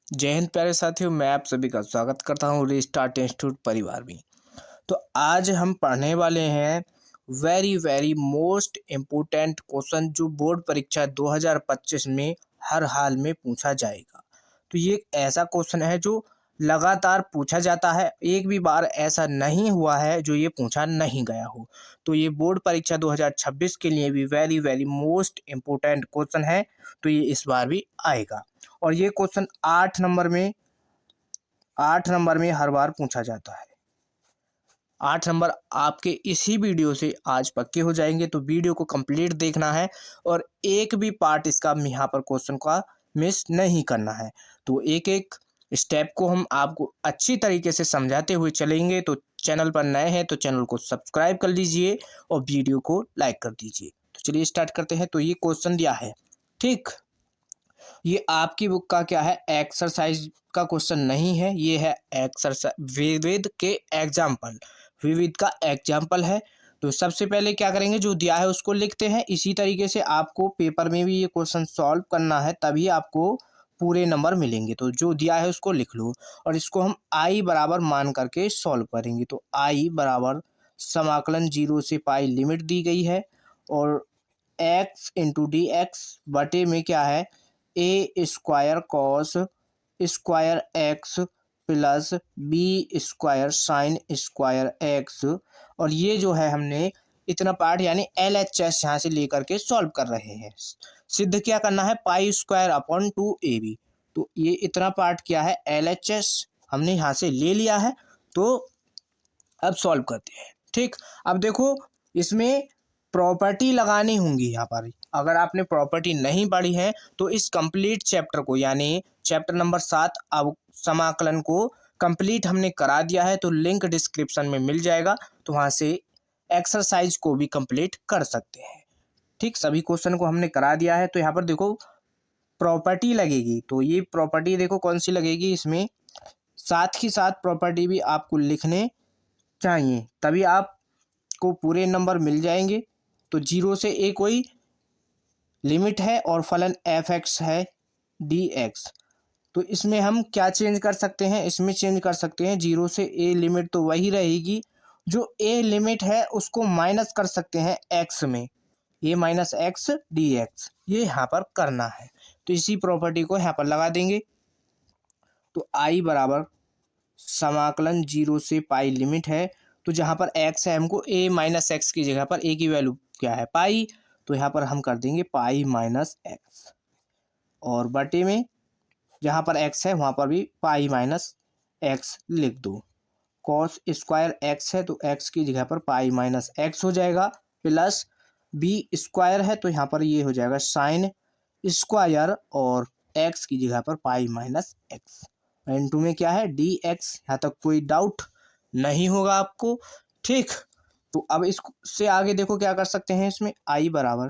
जय हिंद प्यारे साथियों, मैं आप सभी का स्वागत करता हूँ रीस्टार्ट इंस्टीट्यूट परिवार में। तो आज हम पढ़ने वाले हैं very very most important question जो बोर्ड परीक्षा 2025 में हर हाल में पूछा जाएगा। तो ये एक ऐसा क्वेश्चन है जो लगातार पूछा जाता है, एक भी बार ऐसा नहीं हुआ है जो ये पूछा नहीं गया हो। तो ये बोर्ड परीक्षा 2026 के लिए भी very very most important question है, तो ये इस बार भी आएगा। और ये क्वेश्चन 8 नंबर में हर बार पूछा जाता है। 8 नंबर आपके इसी वीडियो से आज पक्के हो जाएंगे, तो वीडियो को कंप्लीट देखना है और एक भी पार्ट इसका यहाँ पर क्वेश्चन का मिस नहीं करना है। तो एक एक स्टेप को हम आपको अच्छी तरीके से समझाते हुए चलेंगे। तो चैनल पर नए हैं तो चैनल को सब्सक्राइब कर लीजिए और वीडियो को लाइक कर दीजिए। तो चलिए स्टार्ट करते हैं। तो ये क्वेश्चन दिया है, ठीक, ये आपकी बुक का क्या है, एक्सरसाइज का क्वेश्चन नहीं है, ये है एक्सरसाइज विविध के एग्जाम्पल, विविध का एग्जाम्पल है। तो सबसे पहले क्या करेंगे, जो दिया है उसको लिखते हैं। इसी तरीके से आपको पेपर में भी ये क्वेश्चन सॉल्व करना है, तभी आपको पूरे नंबर मिलेंगे। तो जो दिया है उसको लिख लो और इसको हम आई बराबर मान करके सॉल्व करेंगे। तो आई बराबर समाकलन 0 से पाई लिमिट दी गई है और एक्स इंटू डी एक्स बटे में क्या है, A square cos square x plus B square sine square x. और ये जो है हमने इतना पार्ट यानी एल एच एस यहाँ से लेकर के सॉल्व कर रहे हैं। सिद्ध क्या करना है, पाई स्क्वायर अपॉन 2ab। तो ये इतना पार्ट क्या है, एल एच एस हमने यहाँ से ले लिया है। तो अब सॉल्व करते हैं, ठीक। अब देखो, इसमें प्रॉपर्टी लगानी होंगी यहाँ पर। अगर आपने प्रॉपर्टी नहीं पढ़ी है तो इस कंप्लीट चैप्टर को यानी चैप्टर नंबर 7 अब समाकलन को कंप्लीट हमने करा दिया है। तो लिंक डिस्क्रिप्शन में मिल जाएगा, तो वहाँ से एक्सरसाइज को भी कंप्लीट कर सकते हैं, ठीक। सभी क्वेश्चन को हमने करा दिया है। तो यहाँ पर देखो प्रॉपर्टी लगेगी, तो ये प्रॉपर्टी देखो कौन सी लगेगी, इसमें साथ ही साथ प्रॉपर्टी भी आपको लिखने चाहिए, तभी आपको पूरे नंबर मिल जाएंगे। तो 0 से ए कोई लिमिट है और फलन एफ एक्स है डी एक्स। तो इसमें हम क्या चेंज कर सकते हैं, इसमें चेंज कर सकते हैं 0 से ए लिमिट तो वही रहेगी, जो ए लिमिट है उसको माइनस कर सकते हैं एक्स में, ए माइनस एक्स डी एक्स, ये यहाँ पर करना है। तो इसी प्रॉपर्टी को यहाँ पर लगा देंगे। तो आई बराबर समाकलन 0 से पाई लिमिट है, तो जहाँ पर x है हमको a माइनस एक्स की जगह पर a की वैल्यू क्या है, पाई। तो यहाँ पर हम कर देंगे पाई माइनस एक्स और बटे में जहाँ पर x है वहाँ पर भी पाई माइनस एक्स लिख दो। कॉस स्क्वायर x है तो x की जगह पर पाई माइनस एक्स हो जाएगा, प्लस b स्क्वायर है तो यहाँ पर ये हो जाएगा साइन स्क्वायर और x की जगह पर पाई माइनस एक्स। इनटू में क्या है, डी एक्स। यहाँ तक कोई डाउट नहीं होगा आपको, ठीक। तो अब इससे आगे देखो क्या कर सकते हैं, इसमें आई बराबर,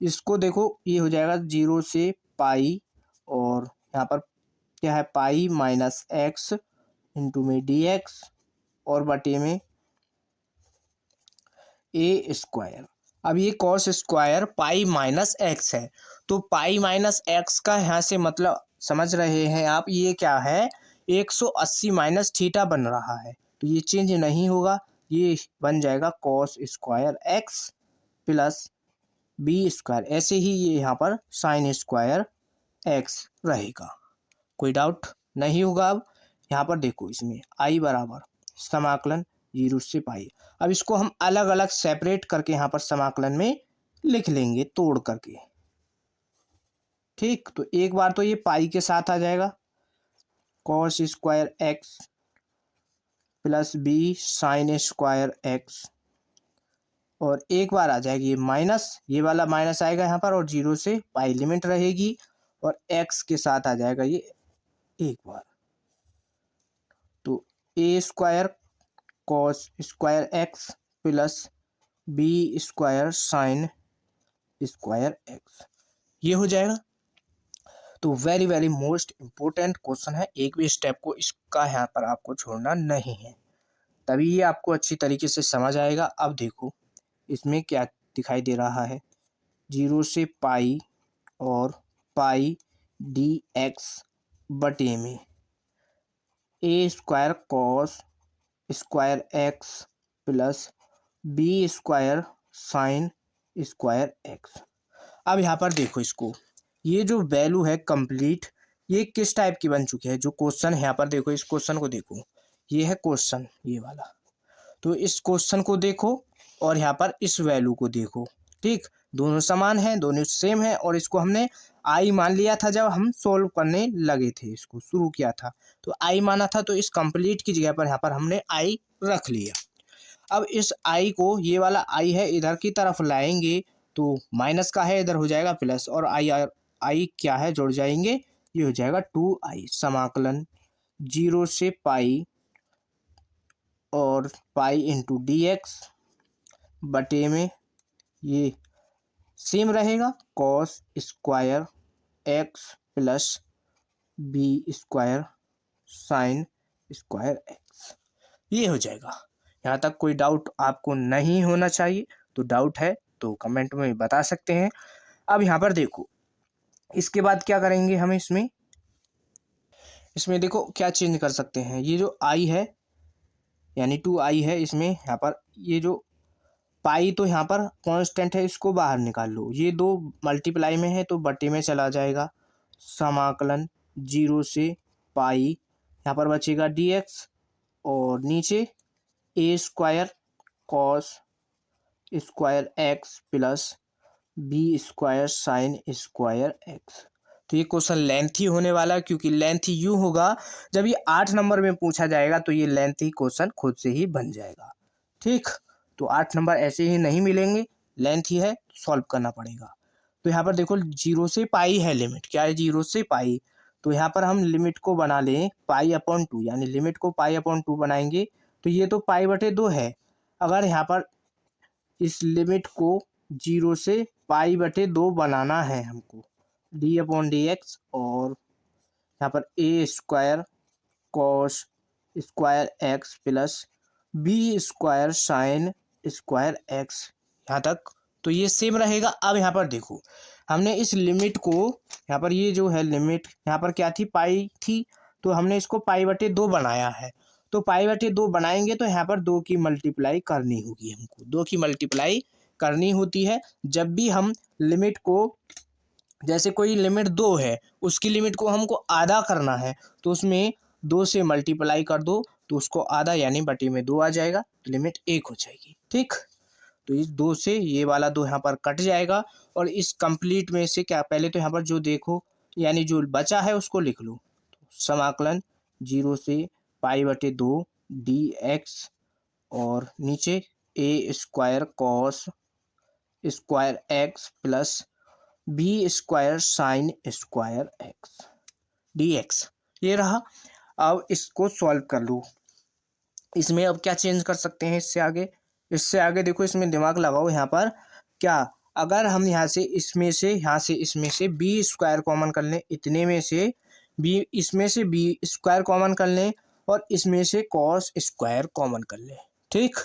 इसको देखो ये हो जाएगा 0 से पाई और यहाँ पर क्या है, पाई माइनस एक्स इंटू में डी एक्स और बटे में ए स्क्वायर। अब ये cos square pi minus x है, तो पाई माइनस एक्स का यहाँ से मतलब समझ रहे हैं आप, ये क्या है 180 माइनस थीटा बन रहा है। तो ये चेंज नहीं होगा, ये बन जाएगा cos square x plus B square. ऐसे ही ये यहाँ पर साइन स्क्वायर एक्स रहेगा, कोई डाउट नहीं होगा। अब यहाँ पर देखो, इसमें आई बराबर समाकलन 0 से पाई। अब इसको हम अलग अलग सेपरेट करके यहाँ पर समाकलन में लिख लेंगे तोड़ करके, ठीक। तो एक बार तो ये पाई के साथ आ जाएगा, cos square x plus b sine square x, और एक बार आ जाएगी ये माइनस, ये वाला माइनस आएगा यहाँ पर और 0 से पाई लिमिट रहेगी और एक्स के साथ आ जाएगा ये एक बार। तो A square cos square x plus B square sine square x, ये हो जाएगा। तो very very most important question है, एक भी स्टेप को इसका यहाँ पर आपको छोड़ना नहीं है, तभी ये आपको अच्छी तरीके से समझ आएगा। अब देखो इसमें क्या दिखाई दे रहा है, 0 से पाई और पाई डी एक्स बटे में a square cos square x plus B square sine square x. अब यहाँ पर देखो इसको, ये जो वैल्यू है कंप्लीट, ये किस टाइप की बन चुकी है। जो क्वेश्चन है यहाँ पर देखो, इस क्वेश्चन को देखो, ये है क्वेश्चन ये वाला। तो इस क्वेश्चन को देखो और यहाँ पर इस वैल्यू को देखो, ठीक, दोनों समान हैं, दोनों सेम है। और इसको हमने आई मान लिया था जब हम सोल्व करने लगे थे, इसको शुरू किया था तो आई माना था। तो इस कंप्लीट की जगह पर यहाँ पर हमने आई रख लिया। अब इस आई को, ये वाला आई है, इधर की तरफ लाएंगे तो माइनस का है, इधर हो जाएगा प्लस, और आई क्या है जुड़ जाएंगे, ये हो जाएगा 2i। समाकलन 0 से पाई और पाई इंटू डी एक्स बटे में ये सेम रहेगा cos square x plus B square sine square x, ये हो जाएगा। यहाँ तक कोई डाउट आपको नहीं होना चाहिए, तो डाउट है तो कमेंट में बता सकते हैं। अब यहाँ पर देखो, इसके बाद क्या करेंगे हम, इसमें देखो क्या चेंज कर सकते हैं। ये जो आई है यानी 2i है, इसमें यहाँ पर ये जो पाई तो यहाँ पर कांस्टेंट है, इसको बाहर निकाल लो। ये दो मल्टीप्लाई में है तो बटे में चला जाएगा। समाकलन 0 से पाई, यहाँ पर बचेगा dx और नीचे a square cos square x plus B square sine square x. तो ये क्वेश्चन लेंथी होने वाला है, क्योंकि लेंथी यूँ होगा, जब ये 8 नंबर में पूछा जाएगा तो ये लेंथी क्वेश्चन खुद से ही बन जाएगा, ठीक। तो 8 नंबर ऐसे ही नहीं मिलेंगे, लेंथी है, सॉल्व करना पड़ेगा। तो यहाँ पर देखो 0 से पाई है लिमिट, क्या है 0 से पाई। तो यहाँ पर हम लिमिट को बना लें पाई अपॉन 2, यानी लिमिट को पाई अपॉन 2 बनाएंगे तो ये तो पाई बटे 2 है। अगर यहाँ पर इस लिमिट को 0 से पाई बटे 2 बनाना है हमको, डी अपॉन डी एक्स, और यहाँ पर a square cos square x plus B square sine square x, यहाँ तक तो ये सेम रहेगा। अब यहाँ पर देखो, हमने इस लिमिट को, यहाँ पर ये जो है लिमिट यहाँ पर क्या थी, पाई थी, तो हमने इसको पाई बटे 2 बनाया है। तो पाई बटे 2 बनाएंगे तो यहाँ पर 2 की मल्टीप्लाई करनी होगी, हमको 2 की मल्टीप्लाई करनी होती है। जब भी हम लिमिट को, जैसे कोई लिमिट 2 है, उसकी लिमिट को हमको आधा करना है तो उसमें 2 से मल्टीप्लाई कर दो तो उसको आधा यानी बटे में 2 आ जाएगा, तो लिमिट 1 हो जाएगी, ठीक। तो इस 2 से ये वाला 2 यहाँ पर कट जाएगा और इस कंप्लीट में से क्या, पहले तो यहाँ पर जो देखो यानी जो बचा है उसको लिख लो। समाकलन 0 से पाई बटे 2 डी एक्स और नीचे a square cos square x plus B square sine square x d x, ये रहा। अब इसको सॉल्व कर लो। इसमें अब क्या चेंज कर सकते हैं इससे आगे देखो, इसमें दिमाग लगाओ। यहाँ पर क्या, अगर हम यहाँ से इसमें से बी स्क्वायर कॉमन कर लें, इतने में से बी, इसमें से बी स्क्वायर कॉमन कर लें और इसमें से कॉस स्क्वायर कॉमन कर लें, ठीक।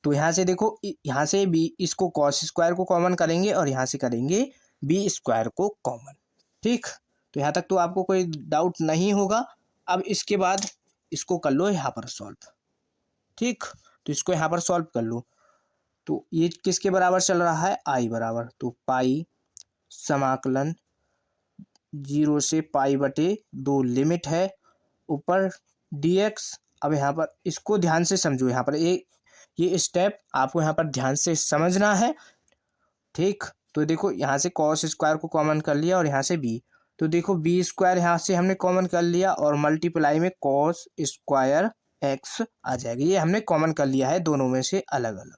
तो यहाँ से देखो, यहाँ से बी, इसको कॉस स्क्वायर को कॉमन करेंगे और यहाँ से करेंगे बी स्क्वायर को कॉमन, ठीक। तो यहाँ तक तो आपको कोई डाउट नहीं होगा। अब इसके बाद इसको कर लो यहाँ पर सॉल्व, ठीक। तो इसको यहाँ पर सॉल्व कर लो। तो ये किसके बराबर चल रहा है, आई बराबर, तो पाई समाकलन 0 से पाई बटे 2 लिमिट है, ऊपर dx। अब यहाँ पर इसको ध्यान से समझो, यहाँ पर ये स्टेप आपको यहाँ पर ध्यान से समझना है, ठीक। तो देखो यहाँ से कॉस स्क्वायर को कॉमन कर लिया और यहाँ से बी, तो देखो बी स्क्वायर यहाँ से हमने कॉमन कर लिया और मल्टीप्लाई में कॉस स्क्वायर एक्स आ जाएगा, ये हमने कॉमन कर लिया है दोनों में से अलग अलग।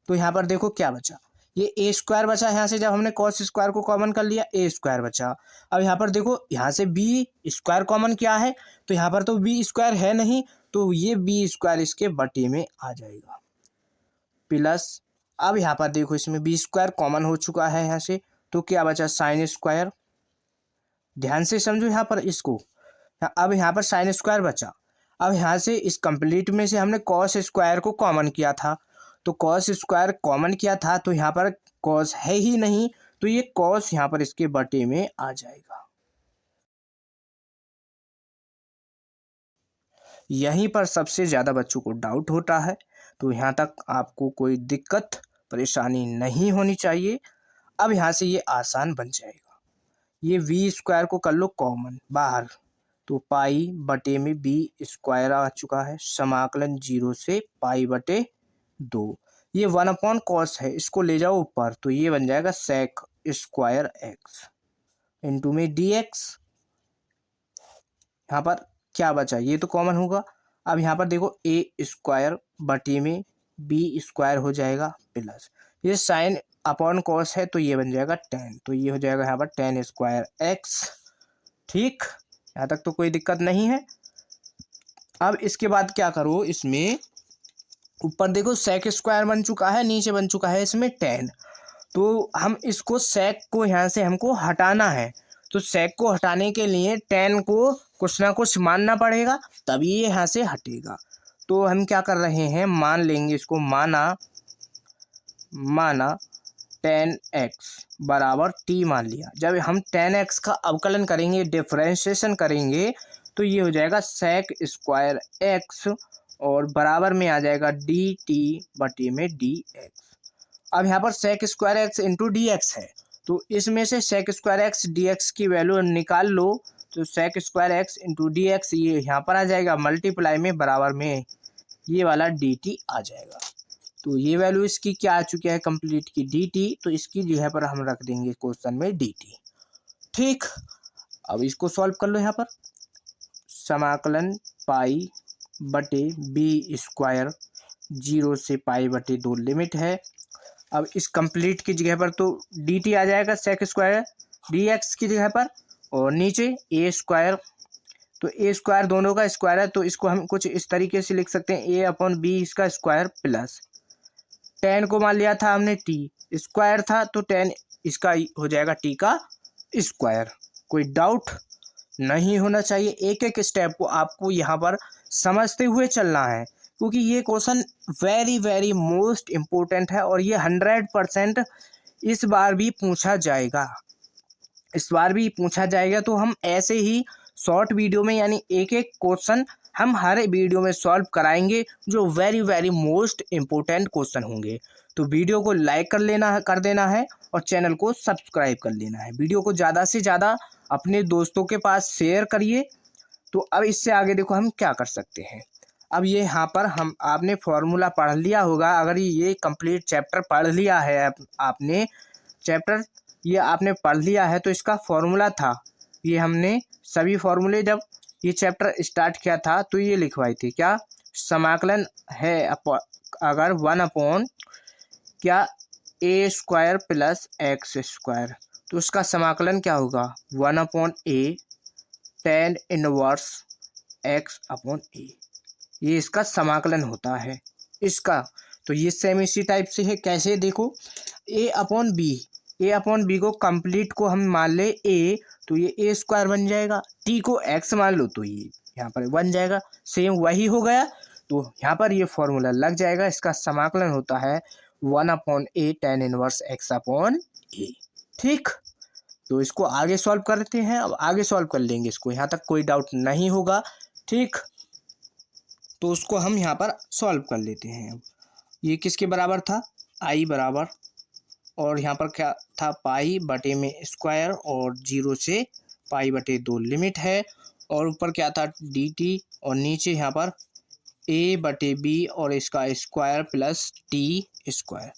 तो यहाँ पर देखो क्या बचा, ये ए स्क्वायर बचा, यहाँ से जब हमने कॉस स्क्वायर को कॉमन कर लिया ए स्क्वायर बचा। अब यहाँ पर देखो, यहाँ से बी स्क्वायर कॉमन क्या है, तो यहाँ पर तो बी स्क्वायर है नहीं, तो ये बी स्क्वायर इसके बटे में आ जाएगा प्लस। अब यहाँ पर देखो, इसमें बी स्क्वायर कॉमन हो चुका है यहाँ से, तो क्या बचा, साइन स्क्वायर। ध्यान से समझो यहाँ पर इसको। अब यहाँ पर साइन स्क्वायर बचा। अब यहाँ से इस कंप्लीट में से हमने कॉस स्क्वायर को कॉमन किया था, तो कॉस स्क्वायर कॉमन किया था तो यहाँ पर कॉस है ही नहीं, तो ये कॉस यहाँ पर इसके बटे में आ जाएगा। यहीं पर सबसे ज़्यादा बच्चों को डाउट होता है। तो यहाँ तक आपको कोई दिक्कत परेशानी नहीं होनी चाहिए। अब यहाँ से ये आसान बन जाएगा। ये वी स्क्वायर को कर लो कॉमन बाहर, तो पाई बटे में बी स्क्वायर आ चुका है, समाकलन 0 से पाई बटे 2। ये 1/cos है, इसको ले जाओ ऊपर, तो ये बन जाएगा सेक स्क्वायर एक्स इंटू में डी एक्स। यहाँ पर क्या बचा, ये तो कॉमन होगा। अब यहाँ पर देखो ए स्क्वायर बटे में बी स्क्वायर हो जाएगा प्लस ये साइन अपॉन कॉस है, तो ये बन जाएगा टेन, तो ये हो जाएगा यहाँ पर टेन स्क्वायर एक्स। ठीक, यहाँ तक तो कोई दिक्कत नहीं है। अब इसके बाद क्या करो, इसमें ऊपर देखो सेक स्क्वायर बन चुका है, नीचे बन चुका है इसमें टेन। तो हम इसको सेक को यहाँ से हमको हटाना है, तो सेक को हटाने के लिए टेन को कुछ ना कुछ मानना पड़ेगा, तभी ये यहाँ से हटेगा। तो हम क्या कर रहे हैं, मान लेंगे इसको, माना टेन एक्स बराबर टी मान लिया। जब हम टेन एक्स का अवकलन करेंगे, डिफरेंशिएशन करेंगे, तो ये हो जाएगा सेक स्क्वायर एक्स और बराबर में आ जाएगा डी टी बटे में डी एक्स। अब यहाँ पर sec square x into d x है, तो इसमें से sec square x d x की वैल्यू निकाल लो, तो sec square x into d x ये यहाँ पर आ जाएगा, मल्टीप्लाई में बराबर में ये वाला डी टी आ जाएगा। तो ये वैल्यू इसकी क्या आ चुकी है, कंप्लीट की डी टी, तो इसकी जगह पर हम रख देंगे क्वेश्चन में डी टी। ठीक, अब इसको सॉल्व कर लो। यहाँ पर समाकलन पाई बटे बी स्क्वायर 0 से पाई बटे 2 लिमिट है। अब इस कंप्लीट की जगह पर तो डी टी आ जाएगा सेक स्क्वायर डी एक्स की जगह पर, और नीचे ए स्क्वायर, तो ए स्क्वायर दोनों का स्क्वायर है, तो इसको हम कुछ इस तरीके से लिख सकते हैं, ए अपॉन बी इसका स्क्वायर प्लस टेन को मान लिया था हमने टी स्क्वायर था, तो टेन इसका हो जाएगा टी का स्क्वायर। कोई डाउट नहीं होना चाहिए, एक एक स्टेप को आपको यहाँ पर समझते हुए चलना है, क्योंकि ये question very very most important है और ये 100% इस बार भी पूछा जाएगा, इस बार भी पूछा जाएगा। तो हम ऐसे ही शॉर्ट वीडियो में, यानी एक एक क्वेश्चन हम हर वीडियो में सॉल्व कराएंगे, जो very very most important question होंगे। तो वीडियो को लाइक कर देना है और चैनल को सब्सक्राइब कर लेना है। वीडियो को ज़्यादा से ज़्यादा अपने दोस्तों के पास शेयर करिए। तो अब इससे आगे देखो हम क्या कर सकते हैं। अब ये यहाँ पर आपने फॉर्मूला पढ़ लिया होगा, अगर ये कंप्लीट चैप्टर पढ़ लिया है आपने चैप्टर ये आपने पढ़ लिया है, तो इसका फॉर्मूला था, ये हमने सभी फॉर्मूले जब ये चैप्टर स्टार्ट किया था तो ये लिखवाई थी, क्या समाकलन है अगर 1/, क्या a square plus x square, तो उसका समाकलन क्या होगा 1/a tan inverse x upon a, ये इसका समाकलन होता है इसका। तो ये सेम इसी टाइप से है, कैसे देखो, ए अपॉन बी को कंप्लीट को हम मान ले ए, तो ये ए स्क्वायर बन जाएगा, टी को एक्स मान लो तो ये यहाँ पर बन जाएगा, सेम वही हो गया। तो यहाँ पर ये फॉर्मूला लग जाएगा, इसका समाकलन होता है 1/a tan inverse x upon a. ठीक, तो इसको आगे सॉल्व करते हैं, अब आगे सॉल्व कर लेंगे इसको, यहाँ तक कोई डाउट नहीं होगा। ठीक, तो उसको हम यहाँ पर सॉल्व कर लेते हैं। अब ये किसके बराबर था, आई बराबर, और यहाँ पर क्या था, पाई बटे में स्क्वायर और 0 से पाई बटे 2 लिमिट है, और ऊपर क्या था डी टी, और नीचे यहाँ पर ए बटे बी और इसका स्क्वायर प्लस टी स्क्वायर,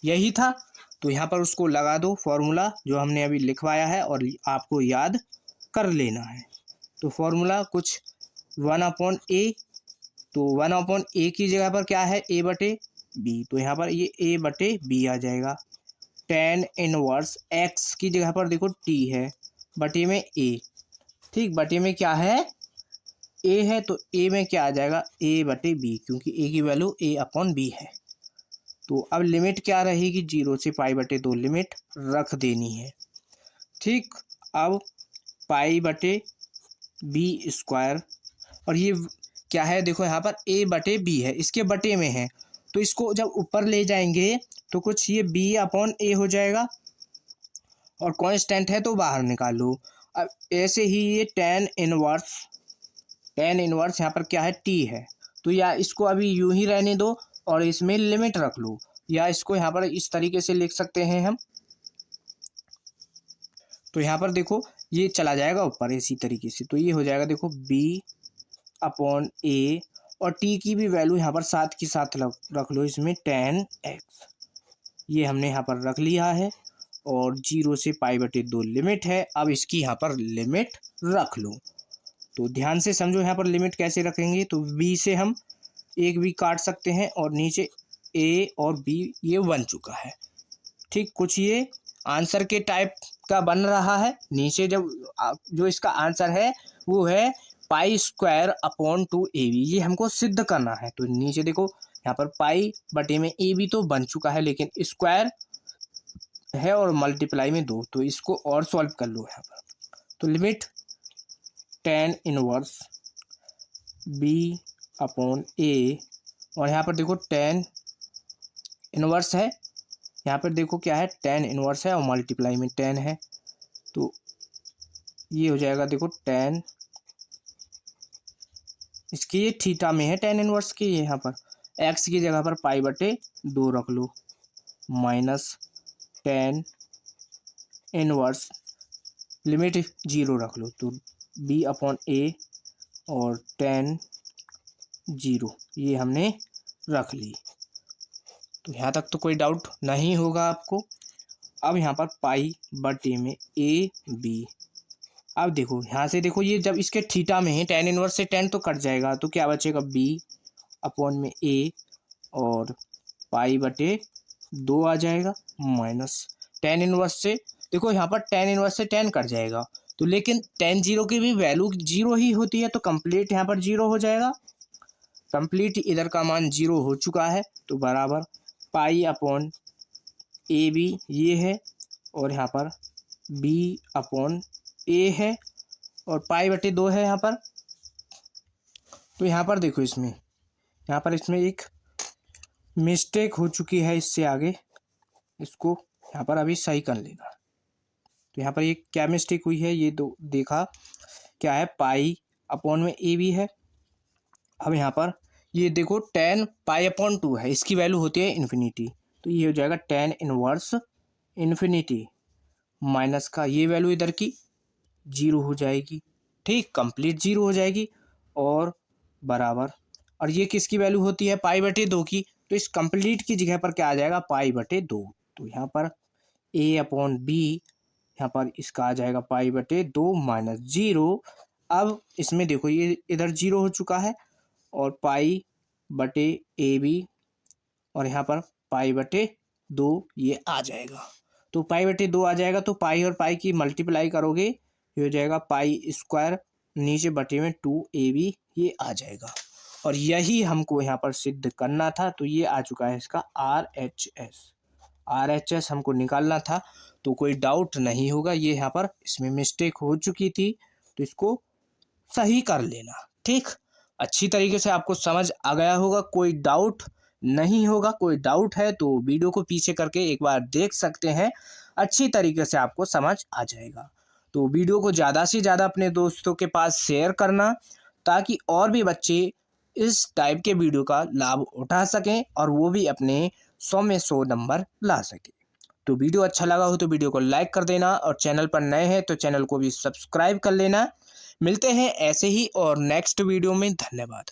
यही था। तो यहाँ पर उसको लगा दो फॉर्मूला जो हमने अभी लिखवाया है, और आपको याद कर लेना है। तो फॉर्मूला कुछ 1/a, तो 1/a की जगह पर क्या है ए बटे बी, तो यहाँ पर ये ए बटे बी आ जाएगा। tan इनवर्स x की जगह पर देखो t है, बटे में a, ठीक, बटे में क्या है a है, तो a में क्या आ जाएगा a बटे b, क्योंकि a की वैल्यू a/b है। तो अब लिमिट क्या रहेगी, 0 से पाई बटे 2 लिमिट रख देनी है। ठीक, अब पाई बटे बी स्क्वायर, और ये क्या है देखो यहाँ पर a बटे b है, इसके बटे में है, तो इसको जब ऊपर ले जाएंगे तो कुछ ये b/a हो जाएगा, और कांस्टेंट है तो बाहर निकालो। अब ऐसे ही ये tan इनवर्स टेन इनवर्स यहाँ पर क्या है, टी है। तो या इसको अभी यूं ही रहने दो और इसमें लिमिट रख लो, या इसको यहाँ पर इस तरीके से लिख सकते हैं हम। तो यहाँ पर देखो ये चला जाएगा ऊपर इसी तरीके से, तो ये हो जाएगा देखो बी अपॉन ए, और टी की भी वैल्यू यहाँ पर साथ के साथ रख लो इसमें 10x, ये हमने यहाँ पर रख लिया है। और 0 से π/2 लिमिट है। अब इसकी यहाँ पर लिमिट रख लो। तो ध्यान से समझो यहाँ पर लिमिट कैसे रखेंगे। तो b से हम एक भी काट सकते हैं और नीचे a और b ये बन चुका है। ठीक, कुछ ये आंसर के टाइप का बन रहा है। नीचे जो इसका आंसर है वो है π²/2ab, ये हमको सिद्ध करना है। तो नीचे देखो यहाँ पर π/ab तो बन चुका है, लेकिन स्क्वायर है और मल्टीप्लाई में 2, तो इसको और सॉल्व कर लो यहाँ पर। तो लिमिट tan इनवर्स b/a, और यहाँ पर देखो tan इनवर्स है, यहाँ पर देखो क्या है, tan इनवर्स है और मल्टीप्लाई में 10 है। तो ये हो जाएगा देखो tan, इसकी ये थीटा में है tan इनवर्स की, यहाँ पर x की जगह पर π/2 रख लो, माइनस tan इनवर्स लिमिट 0 रख लो। तो b/a और tan 0 ये हमने रख ली। तो यहाँ तक तो कोई डाउट नहीं होगा आपको। अब यहाँ पर π/a में a b, अब देखो यहाँ से देखो ये जब इसके थीटा में है, tan इनवर्स से tan तो कट जाएगा, तो क्या बचेगा b/a और π/2 आ जाएगा, माइनस tan इनवर्स से देखो यहाँ पर tan इनवर्स से tan कट जाएगा, तो लेकिन tan 0 की भी वैल्यू 0 ही होती है, तो कंप्लीट यहाँ पर 0 हो जाएगा। कंप्लीट इधर का मान 0 हो चुका है, तो बराबर π/ab ये है, और यहाँ पर b/a है और π/2 है यहाँ पर। तो यहाँ पर देखो इसमें एक मिस्टेक हो चुकी है, इससे आगे इसको यहाँ पर अभी सही कर लेना। तो यहाँ पर ये क्या मिस्टेक हुई है, ये देखा क्या है, π/a है। अब यहाँ पर ये देखो tan π/2 है, इसकी वैल्यू होती है इन्फिनिटी, तो ये हो जाएगा tan इनवर्स इन्फिनिटी माइनस का ये वैल्यू इधर की 0 हो जाएगी। ठीक, कंप्लीट 0 हो जाएगी और बराबर, और ये किसकी वैल्यू होती है, π/2 की, तो इस कंप्लीट की जगह पर क्या आ जाएगा, π/2। तो यहाँ पर a/b, यहाँ पर इसका आ जाएगा π/2 माइनस 0। अब इसमें देखो ये इधर 0 हो चुका है और π/ab और यहाँ पर π/2 ये आ जाएगा। तो π/2 आ जाएगा, तो पाई और पाई की मल्टीप्लाई करोगे, ये हो जाएगा π², नीचे बटे में 2ab ये आ जाएगा। और यही हमको यहाँ पर सिद्ध करना था। तो ये आ चुका है इसका RHS हमको निकालना था, तो कोई डाउट नहीं होगा। ये यहाँ पर इसमें मिस्टेक हो चुकी थी, तो इसको सही कर लेना। ठीक, अच्छी तरीके से आपको समझ आ गया होगा, कोई डाउट नहीं होगा। कोई डाउट है तो वीडियो को पीछे करके एक बार देख सकते हैं, अच्छी तरीके से आपको समझ आ जाएगा। तो वीडियो को ज़्यादा से ज़्यादा अपने दोस्तों के पास शेयर करना, ताकि और भी बच्चे इस टाइप के वीडियो का लाभ उठा सकें और वो भी अपने 100 में 100 नंबर ला सकें। तो वीडियो अच्छा लगा हो तो वीडियो को लाइक कर देना, और चैनल पर नए हैं तो चैनल को भी सब्सक्राइब कर लेना। मिलते हैं ऐसे ही और नेक्स्ट वीडियो में। धन्यवाद।